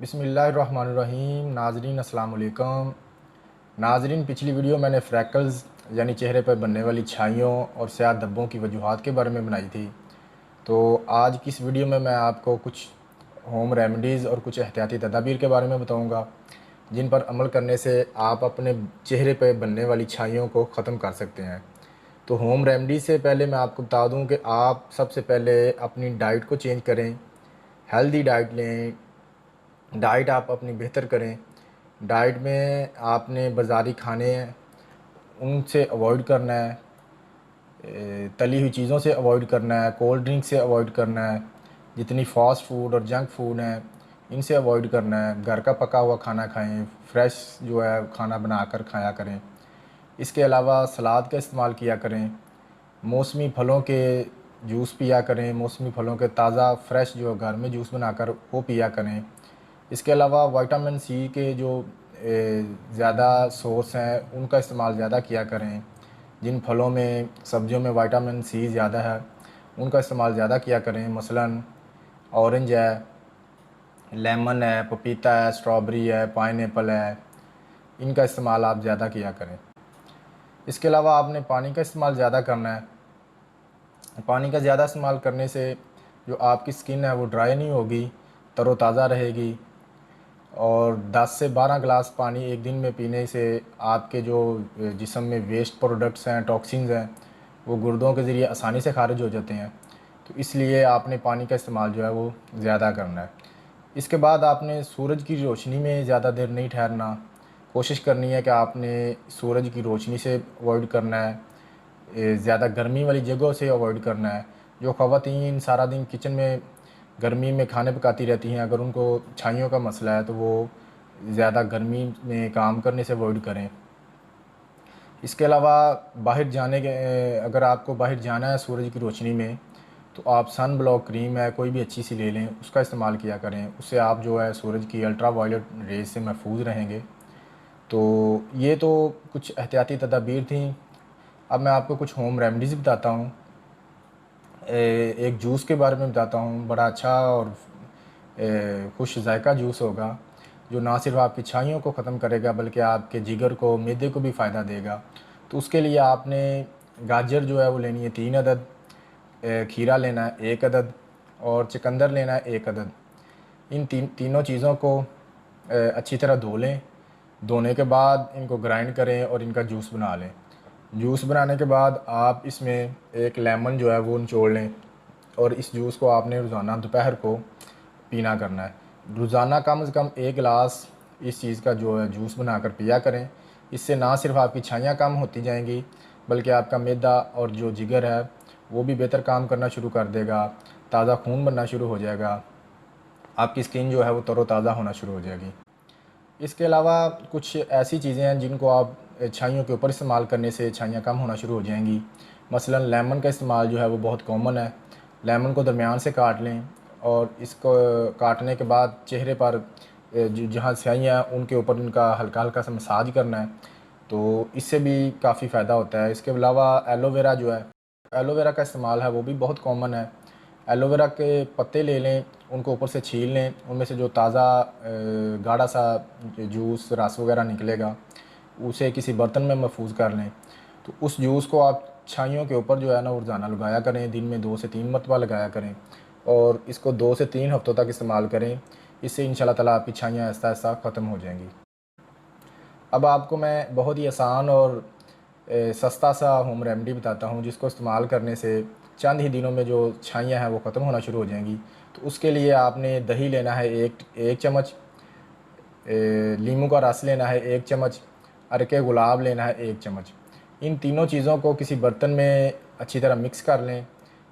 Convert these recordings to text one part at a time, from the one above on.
बिस्मिल्लाहिर्रहमानिर्रहीम। नाजरीन अस्सलाम वालेकुम। नाजरीन, पिछली वीडियो मैंने फ्रैकल्स यानी चेहरे पर बनने वाली छाइयों और स्याह धब्बों की वजूहात के बारे में बनाई थी। तो आज की इस वीडियो में मैं आपको कुछ होम रेमेडीज़ और कुछ एहतियाती तदाबीर के बारे में बताऊंगा, जिन पर अमल करने से आप अपने चेहरे पर बनने वाली छाइयों को ख़त्म कर सकते हैं। तो होम रेमेडी से पहले मैं आपको बता दूं कि आप सबसे पहले अपनी डाइट को चेंज करें, हेल्दी डाइट लें, डाइट आप अपनी बेहतर करें। डाइट में आपने बाज़ारी खाने उनसे अवॉइड करना है, तली हुई चीज़ों से अवॉइड करना है, कोल्ड ड्रिंक से अवॉइड करना है, जितनी फास्ट फूड और जंक फूड हैं इनसे अवॉइड करना है। घर का पका हुआ खाना खाएं, फ्रेश जो है खाना बनाकर खाया करें। इसके अलावा सलाद का इस्तेमाल किया करें, मौसमी फलों के जूस पिया करें, मौसमी फलों के ताज़ा फ्रेश जो घर में जूस बनाकर वो पिया करें। इसके अलावा विटामिन सी के जो ज़्यादा सोर्स हैं उनका इस्तेमाल ज़्यादा किया करें। जिन फलों में सब्जियों में विटामिन सी ज़्यादा है उनका इस्तेमाल ज़्यादा किया करें। मसलन ऑरेंज है, लेमन है, पपीता है, स्ट्रॉबेरी है, पाइनएप्पल है, इनका इस्तेमाल आप ज़्यादा किया करें। इसके अलावा आपने पानी का इस्तेमाल ज़्यादा करना है। पानी का ज़्यादा इस्तेमाल करने से जो आपकी स्किन है वो ड्राई नहीं होगी, तरोताज़ा रहेगी। और 10 से 12 गिलास पानी एक दिन में पीने से आपके जो जिस्म में वेस्ट प्रोडक्ट्स हैं, टॉक्सिन्स हैं, वो गुर्दों के ज़रिए आसानी से खारिज हो जाते हैं। तो इसलिए आपने पानी का इस्तेमाल जो है वो ज़्यादा करना है। इसके बाद आपने सूरज की रोशनी में ज़्यादा देर नहीं ठहरना। कोशिश करनी है कि आपने सूरज की रोशनी से अवॉइड करना है, ज़्यादा गर्मी वाली जगहों से अवॉइड करना है। जो ख़वातीन सारा दिन किचन में गर्मी में खाने पकाती रहती हैं, अगर उनको छाइयों का मसला है तो वो ज़्यादा गर्मी में काम करने से अवॉइड करें। इसके अलावा बाहर जाने के अगर आपको बाहर जाना है सूरज की रोशनी में, तो आप सन ब्लॉक क्रीम है कोई भी अच्छी सी ले लें, उसका इस्तेमाल किया करें। उससे आप जो है सूरज की अल्ट्रा वायलेट रेज से महफूज रहेंगे। तो ये तो कुछ एहतियाती तदाबीर थी। अब मैं आपको कुछ होम रेमडीज़ बताता हूँ। एक जूस के बारे में बताता हूँ, बड़ा अच्छा और खुश जायका जूस होगा, जो ना सिर्फ आपकी छाइयों को ख़त्म करेगा बल्कि आपके जिगर को, मैदे को भी फ़ायदा देगा। तो उसके लिए आपने गाजर जो है वो लेनी है 3 अदद, खीरा लेना है 1 अदद और चुकंदर लेना है 1 अदद। इन तीनों चीज़ों को अच्छी तरह धो लें। धोने के बाद इनको ग्राइंड करें और इनका जूस बना लें। जूस बनाने के बाद आप इसमें एक लेमन जो है वो निचोड़ लें और इस जूस को आपने रोज़ाना दोपहर को पीना करना है। रोज़ाना कम से कम 1 गिलास इस चीज़ का जो है जूस बनाकर पिया करें। इससे ना सिर्फ आपकी छाइयाँ कम होती जाएंगी बल्कि आपका मैदा और जो जिगर है वो भी बेहतर काम करना शुरू कर देगा, ताज़ा खून बनना शुरू हो जाएगा, आपकी स्किन जो है वो तरोताज़ा होना शुरू हो जाएगी। इसके अलावा कुछ ऐसी चीज़ें हैं जिनको आप छाइयों के ऊपर इस्तेमाल करने से छाइयाँ कम होना शुरू हो जाएंगी। मसलन लेमन का इस्तेमाल जो है वो बहुत कॉमन है। लेमन को दरमियान से काट लें और इसको काटने के बाद चेहरे पर जहाँ स्याहियाँ हैं उनके ऊपर उनका हल्का हल्का सा मसाज करना है, तो इससे भी काफ़ी फ़ायदा होता है। इसके अलावा एलोवेरा जो है, एलोवेरा का इस्तेमाल है वो भी बहुत कॉमन है। एलोवेरा के पत्ते ले लें, उनको ऊपर से छील लें, उनमें से जो ताज़ा गाढ़ा सा जूस रस वगैरह निकलेगा उसे किसी बर्तन में महफूज कर लें। तो उस जूस को आप छाइयों के ऊपर जो है ना रोज़ाना लगाया करें, दिन में 2 से 3 मरतबा लगाया करें और इसको 2 से 3 हफ्तों तक इस्तेमाल करें। इससे इंशाल्लाह ताला आपकी छाइयाँ आहिस्ता आहिस्ता ख़त्म हो जाएंगी। अब आपको मैं बहुत ही आसान और सस्ता सा होम रेमेडी बताता हूँ, जिसको इस्तेमाल करने से चंद ही दिनों में जो छाइयाँ हैं वो ख़त्म होना शुरू हो जाएंगी। तो उसके लिए आपने दही लेना है एक चम्मच, नींबू का रस लेना है 1 चम्मच, अरके गुलाब लेना है 1 चम्मच। इन तीनों चीज़ों को किसी बर्तन में अच्छी तरह मिक्स कर लें।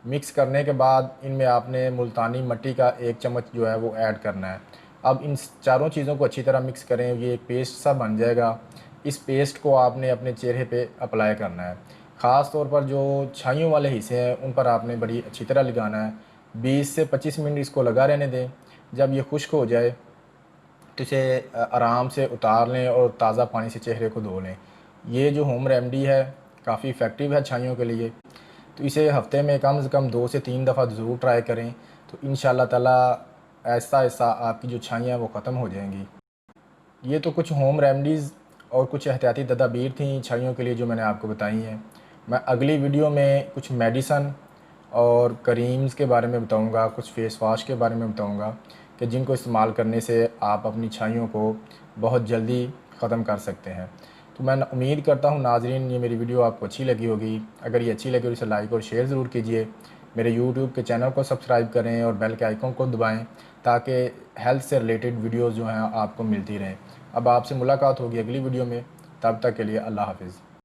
मिक्स करने के बाद इनमें आपने मुल्तानी मिट्टी का 1 चम्मच जो है वो ऐड करना है। अब इन चारों चीज़ों को अच्छी तरह मिक्स करें, ये एक पेस्ट सा बन जाएगा। इस पेस्ट को आपने अपने चेहरे पे अप्लाई करना है। ख़ास तौर पर जो छाइयों वाले हिस्से हैं उन पर आपने बड़ी अच्छी तरह लगाना है। 20 से 25 मिनट इसको लगा रहने दें। जब ये खुश्क हो जाए तो इसे आराम से उतार लें और ताज़ा पानी से चेहरे को धो लें। ये जो होम रेमेडी है काफ़ी इफ़ेक्टिव है छाइयों के लिए। तो इसे हफ़्ते में कम से कम 2 से 3 दफ़ा ज़रूर ट्राई करें। तो इंशाल्लाह ताला ऐसा ऐसा आपकी जो छाइयाँ वो ख़त्म हो जाएंगी। ये तो कुछ होम रेमडीज़ और कुछ एहतियाती तदाबीर थी छाइयों के लिए जो मैंने आपको बताई हैं। मैं अगली वीडियो में कुछ मेडिसन और क्रीम्स के बारे में बताऊंगा, कुछ फेस वाश के बारे में बताऊंगा कि जिनको इस्तेमाल करने से आप अपनी छाइयों को बहुत जल्दी ख़त्म कर सकते हैं। तो मैं उम्मीद करता हूँ नाज़रीन ये मेरी वीडियो आपको अच्छी लगी होगी। अगर ये अच्छी लगी तो इसे लाइक और शेयर ज़रूर कीजिए। मेरे यूट्यूब के चैनल को सब्सक्राइब करें और बेल के आइकन को दबाएं ताकि हेल्थ से रिलेटेड वीडियोज़ जो हैं आपको मिलती रहें। अब आपसे मुलाकात होगी अगली वीडियो में, तब तक के लिए अल्लाह हाफ़िज़।